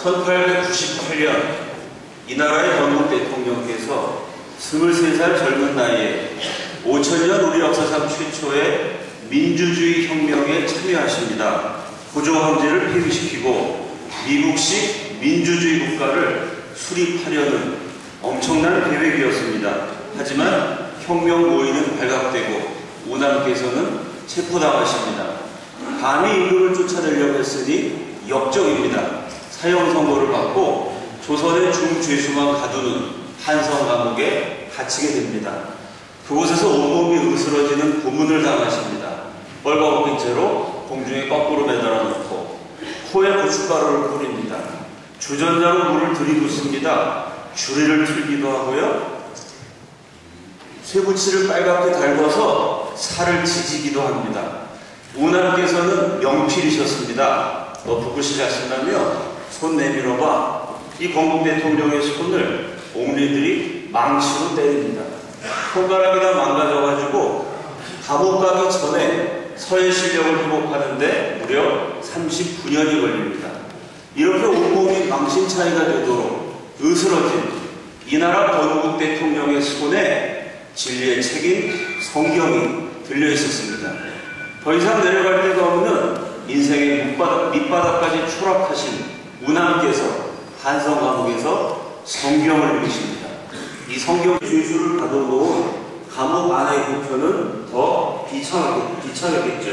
1898년 이 나라의 건국 대통령께서 23살 젊은 나이에 5000년 우리 역사상 최초의 민주주의 혁명에 참여하십니다. 고조 황제를 폐위시키고 미국식 민주주의 국가를 수립하려는 엄청난 계획이었습니다. 하지만 혁명 모의는 발각되고 우남께서는 체포당하십니다. 감히 임금을 쫓아내려고 했으니 역적입니다. 사형 선고를 받고 조선의 중죄수만 가두는 한성 감옥에 갇히게 됩니다. 그곳에서 온몸이 으스러지는 고문을 당하십니다. 뻘거벗긴 채로 공중에 거꾸로 매달아 놓고 코에 고춧가루를 뿌립니다. 주전자로 물을 들이붓습니다. 주리를 틀기도 하고요. 쇠붙이를 빨갛게 달궈서 살을 지지기도 합니다. 우남께서는 명필이셨습니다. 너 북구시 자신다며 손 내밀어봐. 이 건국 대통령의 손을 옹리들이 망치로 때립니다. 손가락이 다 망가져가지고 감옥 가기 전에 서예 실력을 회복하는데 무려 39년이 걸립니다. 이렇게 온몸이 망신 차이가 되도록 으스러진 이 나라 건국 대통령의 손에 진리의 책인 성경이 들려 있었습니다. 더 이상 내려갈 데가 없는 인생의 밑바닥까지 추락하신 우남께서 한성 감옥에서 성경을 읽으십니다. 이 성경 죄수를 가둬놓은 감옥 안의 형편은 더 비참하겠죠.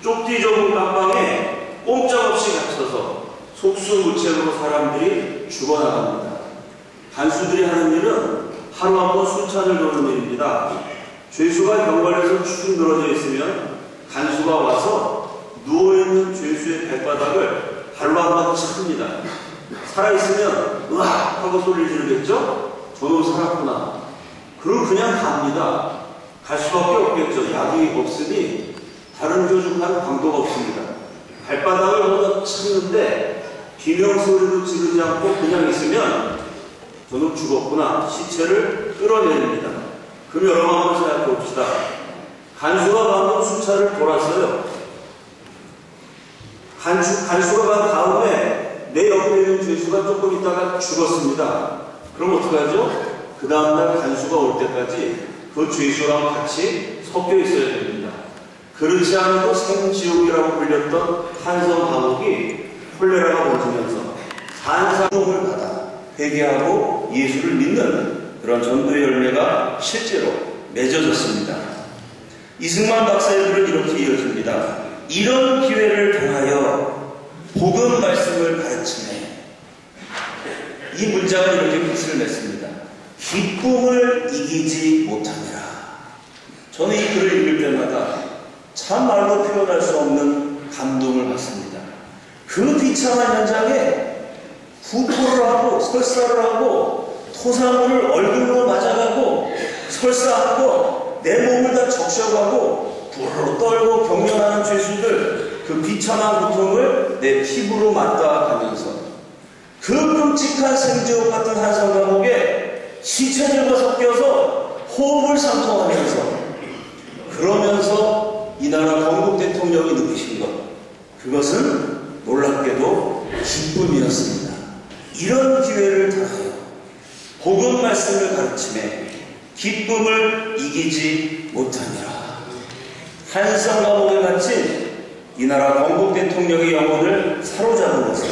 쪽지 좁은 깜방에 꼼짝없이 갇혀서 속수무책으로 사람들이 죽어나갑니다. 간수들이 하는 일은 하루 한 번 순찬을 도는 일입니다. 죄수가 병관에서 축 늘어져 있으면 간수가 와서 누워있는 죄수의 발바닥을 발로 한번 찹니다. 살아있으면 으악 하고 소리를 지르겠죠? 저놈 살았구나. 그럼 그냥 갑니다. 갈 수밖에 없겠죠. 야동이 없으니 다른 교죽하는 방도가 없습니다. 발바닥을 한번 찼는데 비명소리도 지르지 않고 그냥 있으면 저놈 죽었구나. 시체를 끌어내립니다. 그럼 여러분 한번 생각해 봅시다. 간수가 방금 수차를 돌았어요. 간수가 간 다음에 내 옆에 있는 죄수가 조금 있다가 죽었습니다. 그럼 어떡하죠? 그 다음날 간수가 올 때까지 그 죄수랑 같이 섞여 있어야 됩니다. 그렇지 않아도 생지옥이라고 불렸던 한성 감옥이 콜레라가 번지면서 산사동을 받아 회개하고 예수를 믿는 그런 전도의 열매가 실제로 맺어졌습니다. 이승만 박사의 글은 이렇게 이어집니다. 이런 기회를 통하여 복음 말씀을 가르치네. 이 문장은 이렇게 끝을 맺습니다. 기쁨을 이기지 못하니라. 저는 이 글을 읽을 때마다 참 말로 표현할 수 없는 감동을 받습니다. 그 비참한 현장에 구토를 하고 설사를 하고 토사물을 얼굴로 맞아가고 설사하고 내 몸을 다 적셔가고 부르르 떨고 경련하는 죄수들, 그 비참한 고통을 내 피부로 맞닿아가면서 그 끔찍한 생지옥 같은 한성 감옥에 시체들과 섞여서 호흡을 상통하면서 그러면서 이 나라 건국 대통령이 느끼신 것, 그것은 놀랍게도 기쁨이었습니다. 이런 기회를 통하여 복음 말씀을 가르침에 기쁨을 이기지 못하니라. 한성 감옥에 갇힌 이 나라 건국 대통령의 영혼을 사로잡은 것은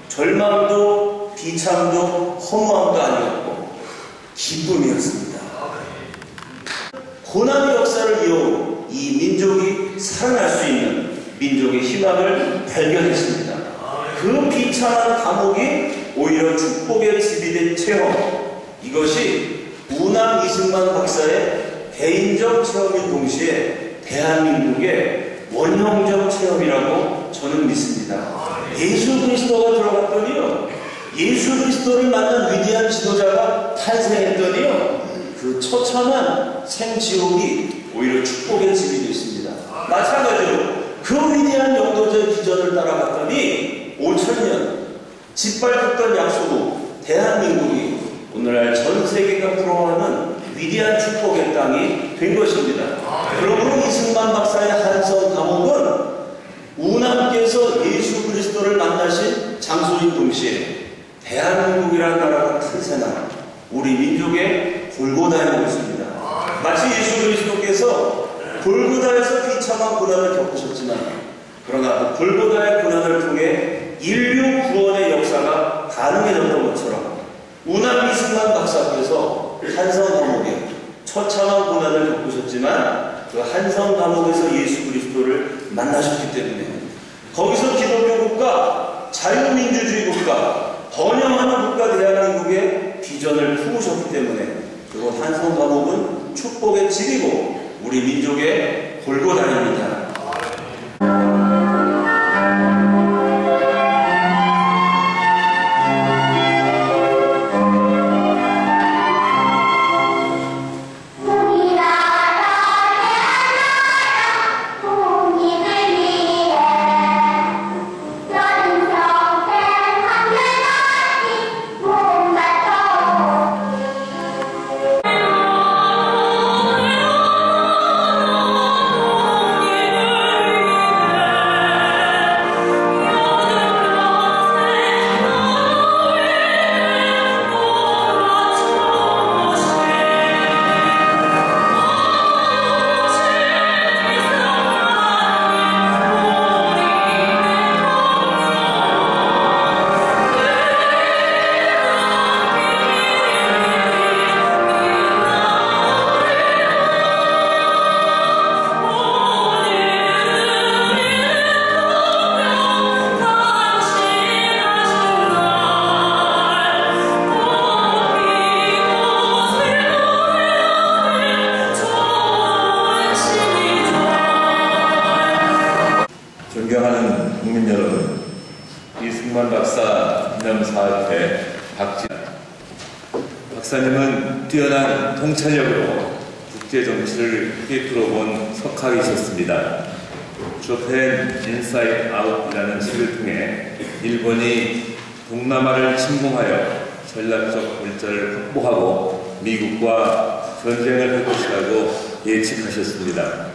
절망도 비참도 허무함도 아니었고 기쁨이었습니다. 고난의 역사를 이어온 이 민족이 살아날 수 있는 민족의 희망을 발견했습니다. 그 비참한 감옥이 오히려 축복의 집이 된 체험, 이것이 우남 이승만 박사의 개인적 체험인 동시에 대한민국의 원형적 체험이라고 저는 믿습니다. 예수 그리스도가 들어갔더니요, 예수 그리스도를 만난 위대한 지도자가 탄생했더니요, 그 처참한 생지옥이 오히려 축복의 집이 됐습니다. 마찬가지로 그 위대한 영도자의 기전을 따라갔더니 5000년 짓밟았던 약소국 대한민국이 오늘날 전 세계가 부러워하는 위대한 축복의 땅이 된 것입니다. 그러므로 이승만 박사의 한성 감옥은 우남께서 예수 그리스도를 만나신 장소인 동시에 대한민국이라는 나라가 탄생한 우리 민족의 골고다의 모습입니다. 마치 예수 그리스도께서 골고다에서 비참한 고난을 겪으셨지만, 그러나 골고다의 고난을 통해 인류 구원의 역사가 가능해졌던 것처럼 우남 이승만 박사께서 한성 감옥에 처참한 고난을 겪으셨지만 그 한성 감옥에서 예수 그리스도를 만나셨기 때문에 거기서 기독교 국가, 자유민주주의 국가, 번영하는 국가 대한민국의 비전을 품으셨기 때문에 그곳 한성 감옥은 축복의 집이고 우리 민족의 골고다입니다. 존경하는 국민 여러분, 이승만 박사 기념사업회 박사님은 뛰어난 통찰력으로 국제 정치를 크게 풀어본 석학이셨습니다. 조펜 인사이드 아웃이라는 책을 통해 일본이 동남아를 침공하여 전략적 골자를 확보하고 미국과 전쟁을 할 것이라고 예측하셨습니다.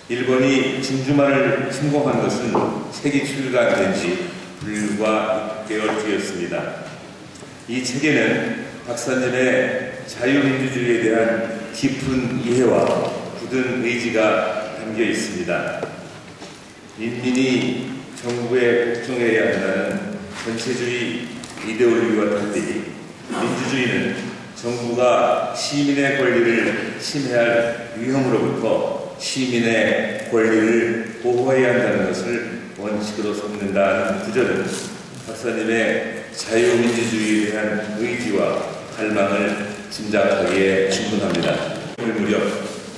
일본이 진주만을 침공한 것은 책이 출간된 지 불과 6개월 뒤였습니다. 이 책에는 박사님의 자유민주주의에 대한 깊은 이해와 굳은 의지가 담겨 있습니다. 인민이 정부에 복종해야 한다는 전체주의 이데올기와 달리 민주주의는 정부가 시민의 권리를 침해할 위험으로부터 시민의 권리를 보호해야 한다는 것을 원칙으로 삼는다는 구절은 박사님의 자유민주주의에 대한 의지와 갈망을 짐작하기에 충분합니다. 무렵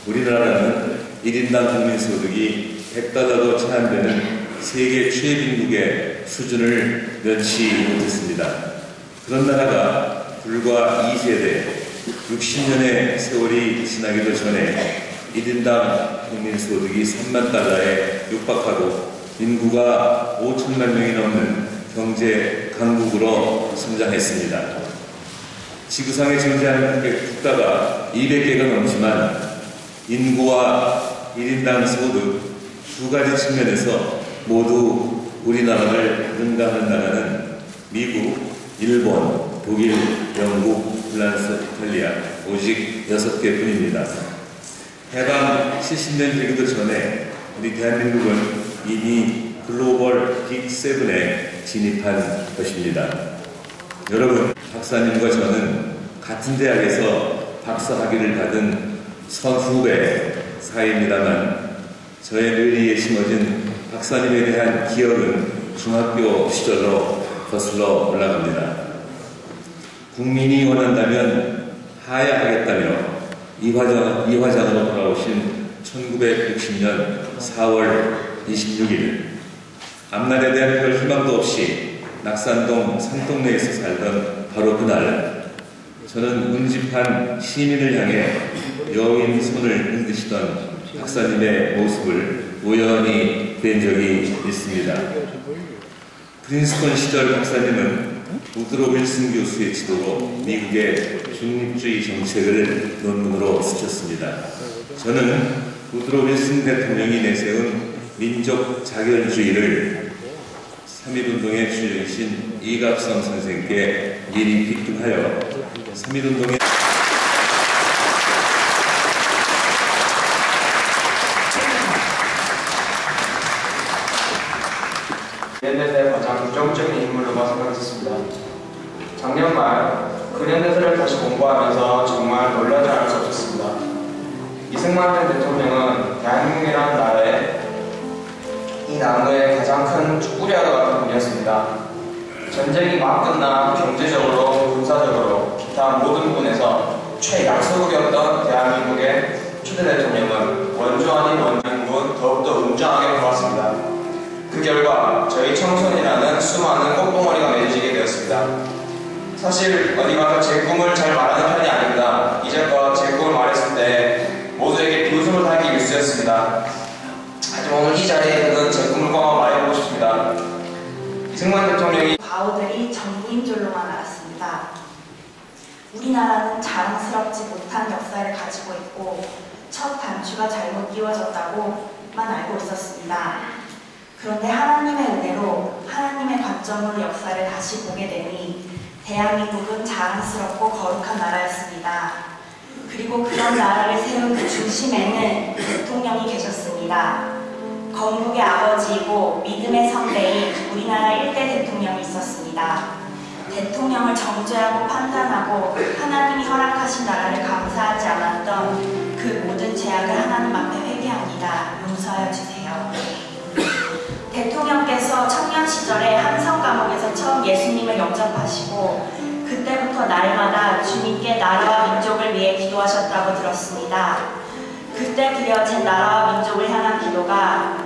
우리나라는 1인당 국민소득이 $100도 채 안 되는 세계 최빈국의 수준을 면치 못했습니다. 그런 나라가 불과 2세대, 60년의 세월이 지나기도 전에 1인당 국민소득이 $30,000에 육박하고 인구가 5천만 명이 넘는 경제 강국으로 성장했습니다. 지구상에 존재하는 국가가 200개가 넘지만 인구와 1인당 소득 두 가지 측면에서 모두 우리나라를 능가하는 나라는 미국, 일본, 독일, 영국, 프랑스, 이탈리아 오직 6개 뿐입니다. 해방 70년 되기도 전에 우리 대한민국은 이미 글로벌 빅7에 진입한 것입니다. 여러분, 박사님과 저는 같은 대학에서 박사학위를 받은 선후배 사이입니다만 저의 뇌리에 심어진 박사님에 대한 기억은 중학교 시절로 거슬러 올라갑니다. 국민이 원한다면 하야하겠다며 이화장으로 돌아오신 1960년 4월 26일 앞날에 대한 별 희망도 없이 낙산동 산동네에서 살던 바로 그날 저는 운집한 시민을 향해 여인 손을 흔드시던 박사님의 모습을 우연히 뵌 적이 있습니다. 프린스턴 시절 박사님은 우드로 윌슨 교수의 지도로 미국의 중립주의 정책을 논문으로 쓰셨습니다. 저는 우드로 윌슨 대통령이 내세운 민족 자결주의를 3.1운동의 주역이신 이갑삼 선생께 미리 피근하여 3.1운동의 근현대사의 가장 결정적인 인물로만 생각했습니다. 작년 말 근현대사를 다시 공부하면서 정말 놀라지 않을 수 없었습니다. 이승만 전 대통령은 대한민국이라는 나라의 이 나무의 가장 큰 뿌리와도 같은 분이었습니다. 전쟁이 막 끝나 경제적으로, 군사적으로, 기타 모든 부분에서 최약소국이었던 대한민국의 초대 대통령은 원조 아닌 원주민국은 더욱더 웅장하게 바꿨습니다. 그 결과 저희 청소년이라는 수많은 꽃봉오리가 맺어지게 되었습니다. 사실 어디 가서 제 꿈을 잘 말하는 편이 아닙니다. 이제껏 제 꿈을 말했을 때 모두에게 비웃음을 당하기 일쑤였습니다. 하지만 오늘 이 자리에서는 제 꿈을 꼭 말해보고 싶습니다. 이승만 대통령이 바오들이 전부인줄로만 알았습니다. 우리나라는 자랑스럽지 못한 역사를 가지고 있고 첫 단추가 잘못 끼워졌다고만 알고 있었습니다. 그런데 하나님의 은혜로 하나님의 관점으로 역사를 다시 보게 되니 대한민국은 자랑스럽고 거룩한 나라였습니다. 그리고 그런 나라를 세운 그 중심에는 대통령이 계셨습니다. 건국의 아버지이고 믿음의 선배인 우리나라 1대 대통령이 있었습니다. 대통령을 정죄하고 판단하고 하나님이 허락하신 나라를 감사하지 않았던 그 모든 죄악을 하나님 앞에 회개합니다. 용서하여 주세요. 대통령께서 청년 시절에 함성 감옥에서 처음 예수님을 영접하시고 그때부터 날마다 주님께 나라와 민족을 위해 기도하셨다고 들었습니다. 그때 드려진 나라와 민족을 향한 기도가